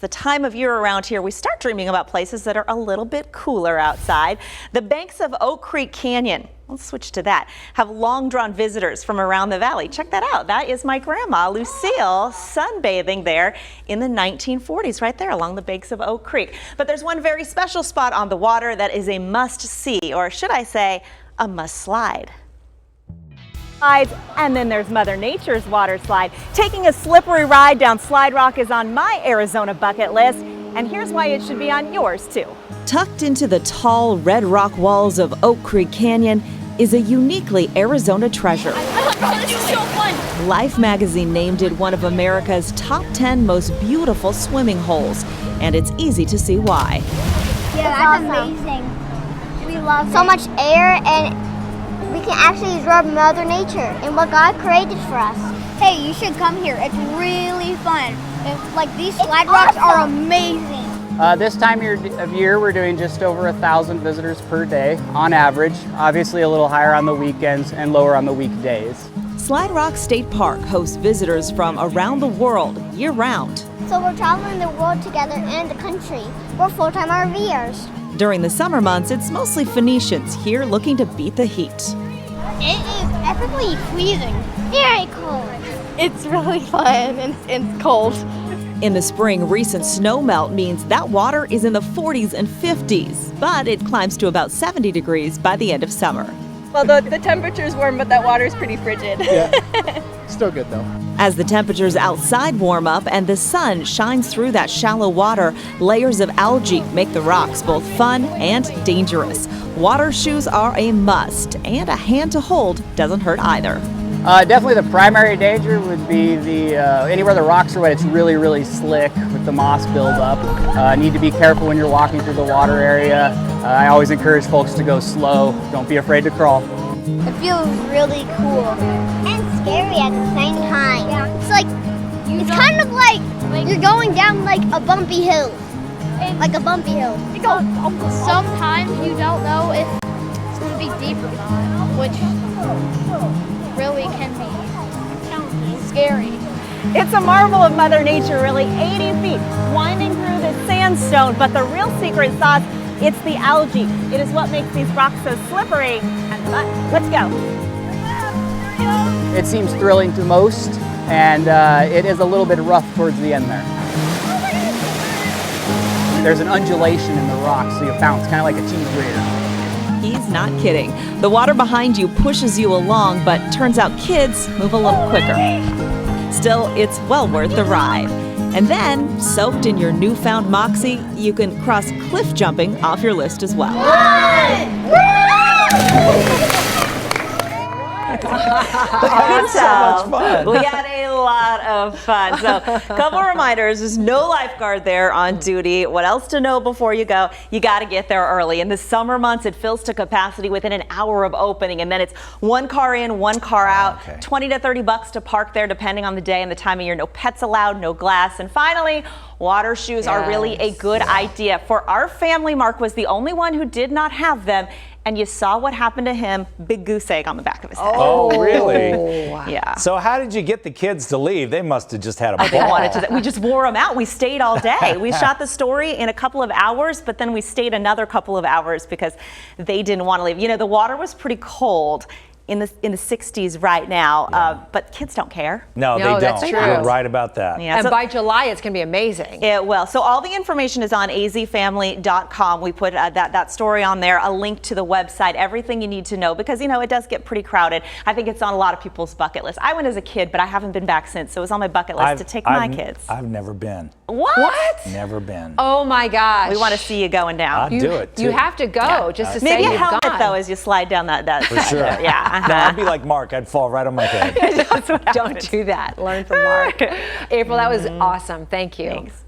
The time of year around here, we start dreaming about places that are a little bit cooler outside. The banks of Oak Creek Canyon, let's switch to that, have long drawn visitors from around the valley. Check that out. That is my grandma, Lucille, sunbathing there in the 1940s, right there along the banks of Oak Creek. But there's one very special spot on the water that is a must see, or should I say, a must slide. And then there's Mother Nature's water slide. Taking a slippery ride down Slide Rock is on my Arizona bucket list, and here's why it should be on yours too. Tucked into the tall red rock walls of Oak Creek Canyon is a uniquely Arizona treasure. This is so fun. Life magazine named it one of America's top 10 most beautiful swimming holes, and it's easy to see why. Yeah, that's amazing. We love so much air, and we can actually rub Mother Nature and what God created for us. Hey, you should come here. It's really fun. These slide rocks are amazing. This time of year, we're doing just over 1,000 visitors per day on average. Obviously a little higher on the weekends and lower on the weekdays. Slide Rock State Park hosts visitors from around the world year-round. So we're traveling the world together and the country. We're full-time RVers. During the summer months, it's mostly Phoenicians here looking to beat the heat. It is epically freezing. Very cold. It's really fun and it's cold. In the spring, recent snow melt means that water is in the 40s and 50s, but it climbs to about 70 degrees by the end of summer. Well, the temperature's warm, but that water's pretty frigid. Yeah, still good though. As the temperatures outside warm up and the sun shines through that shallow water, layers of algae make the rocks both fun and dangerous. Water shoes are a must, and a hand to hold doesn't hurt either. Definitely the primary danger would be anywhere the rocks are wet, it's really, really slick with the moss buildup. Need to be careful when you're walking through the water area. I always encourage folks to go slow. Don't be afraid to crawl. It feels really cool and scary at the same time. Yeah. It's kind of like you're going down like a bumpy hill. Like a bumpy hill. Sometimes you don't know if it's going to be deep or not, which really can be scary. It's a marvel of Mother Nature, really 80 feet, winding through the sandstone, but the real secret sauce, it's the algae. It is what makes these rocks so slippery and fun. Let's go. It seems thrilling to most, and it is a little bit rough towards the end there. There's an undulation in the rocks, so you bounce, kind of like a cheese grater. He's not kidding. The water behind you pushes you along, but turns out kids move a little quicker. Still, it's well worth the ride. And then, soaked in your newfound moxie, you can cross cliff jumping off your list as well. That's so much fun. We had a lot of fun. So, a couple reminders, there's no lifeguard there on duty. What else to know before you go? You got to get there early. In the summer months, it fills to capacity within an hour of opening, and then it's one car in, one car out, Okay. 20 to 30 bucks to park there depending on the day and the time of year. No pets allowed, no glass. And finally, water shoes are really a good idea. For our family, Mark was the only one who did not have them. And you saw what happened to him, big goose egg on the back of his head. Oh, really? Yeah. So how did you get the kids to leave? They must have just had a ball. They wanted to. We just wore them out. We stayed all day. We shot the story in a couple of hours, but then we stayed another couple of hours because they didn't want to leave. You know, the water was pretty cold in the 60s right now, but kids don't care. No, they don't. that's true. You're right about that. Yeah, And so by July, it's going to be amazing. it will. So all the information is on azfamily.com. We put that story on there, a link to the website, everything you need to know, because, you know, it does get pretty crowded. I think it's on a lot of people's bucket list. I went as a kid, but I haven't been back since, so it was on my bucket list to take my kids. I've never been. What? Never been. Oh my gosh. We want to see you going down. I'd do it too. You have to go just to say Maybe a you've helmet, gone. though, as you slide down that. For sure. Yeah. No, I'd be like Mark. I'd fall right on my head. That's what Don't do that. Learn from Mark. April, that was awesome. Thank you. Thanks.